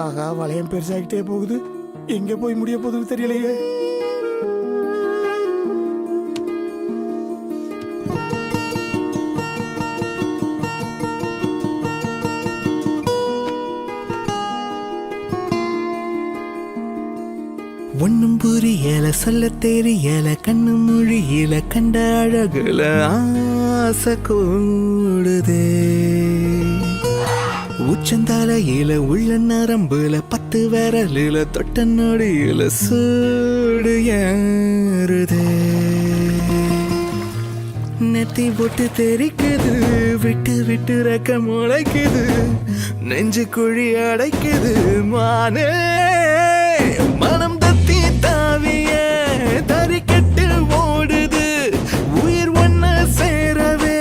ஆகா, வளையம் பெருசாகிட்டே போகுது. எங்க போய் முடிய போகுதுன்னு தெரியலையே. ஒன்னும் புரியல, சொல்ல தெரியல, கண்ணு மொழியில கண்ட அழகுல ஆசை கூடுதே. உச்சந்தலையில உள்ள நரம்புல 10 விரலில தொட்ட நொடியில சூடு ஏறுதே. நெத்தி போட்டு தெரிக்குது, விட்டு விட்டு ரெக்க முளைக்குது, நெஞ்சு குழி அடைக்குது. மானே மனம் தத்தி தாவிய தறிக்கட்டு ஓடுது. உயிர் ஒன்ன சேரவே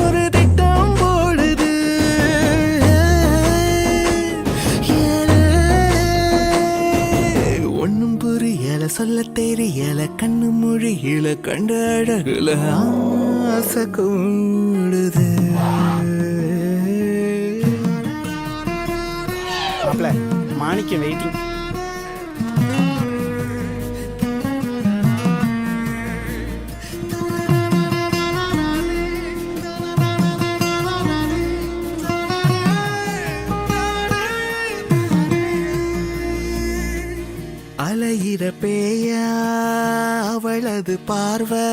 ஒரு திட்டம் போடுது. ஒன்னும் புரியல, சொல்ல தெரியல, கண்ணு மொழியில கண்ட அழகுல ஆசை கூடுது. மாணிக்கம் வெயிட்டிங். அலையிற பேயா அவளது பார்வை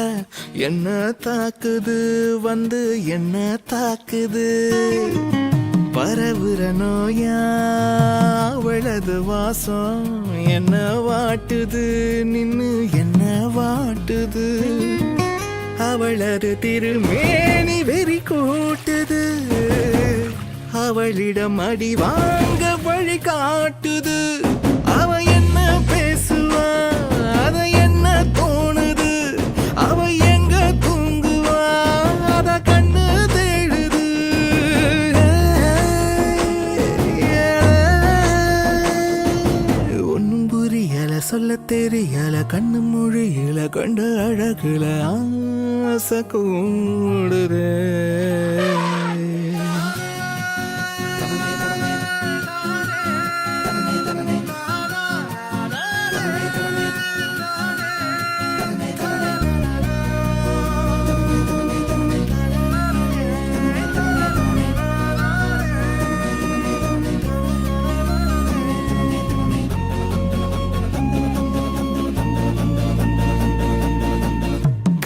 என்ன தாக்குது, வந்து என்ன தாக்குது. பரவுற நோயா அவளது வாசம் என்ன வாட்டுது, நின்னு என்ன வாட்டுது. அவளது திருமேனி வெறி கூட்டுது, அவளிடம் அடி வாங்க வழி காட்டுது. அவ என்ன பேசுவா, அத என்ன தோணுது, அவ எங்க தூங்குவா, அத கண்ணு தேடுது. ஒன்னும் புரியல, சொல்ல தெரியல, கண்ணு மொழியில கண்ட அழகுல ஆசை கூடுதே.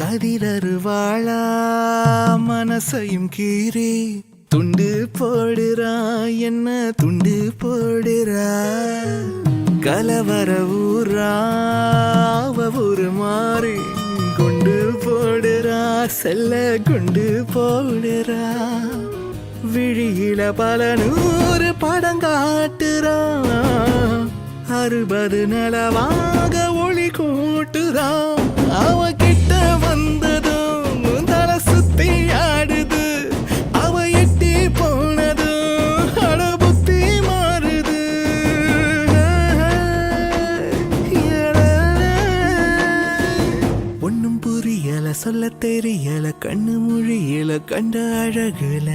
கதிரருவாளா மனசையும் கீறி துண்டு போடுறா, என்ன துண்டு போடுறா. கலவர ஊரா அவ ஒரு மாறி கொண்டு போடுறா, செல்ல கொண்டு போடுறா. விழியில பல 100 படம் காட்டுறா, 60 நிலவாக ஒளி கூட்டுறா. அவ கிட்ட வந்ததும் தலை சுத்தி ஆடுது, அவ எட்டி போனதும் அட புத்தி மாறுது. ஒன்னும் புரியல, சொல்ல தெரியல, கண்ணு மொழியில கண்ட அழகுல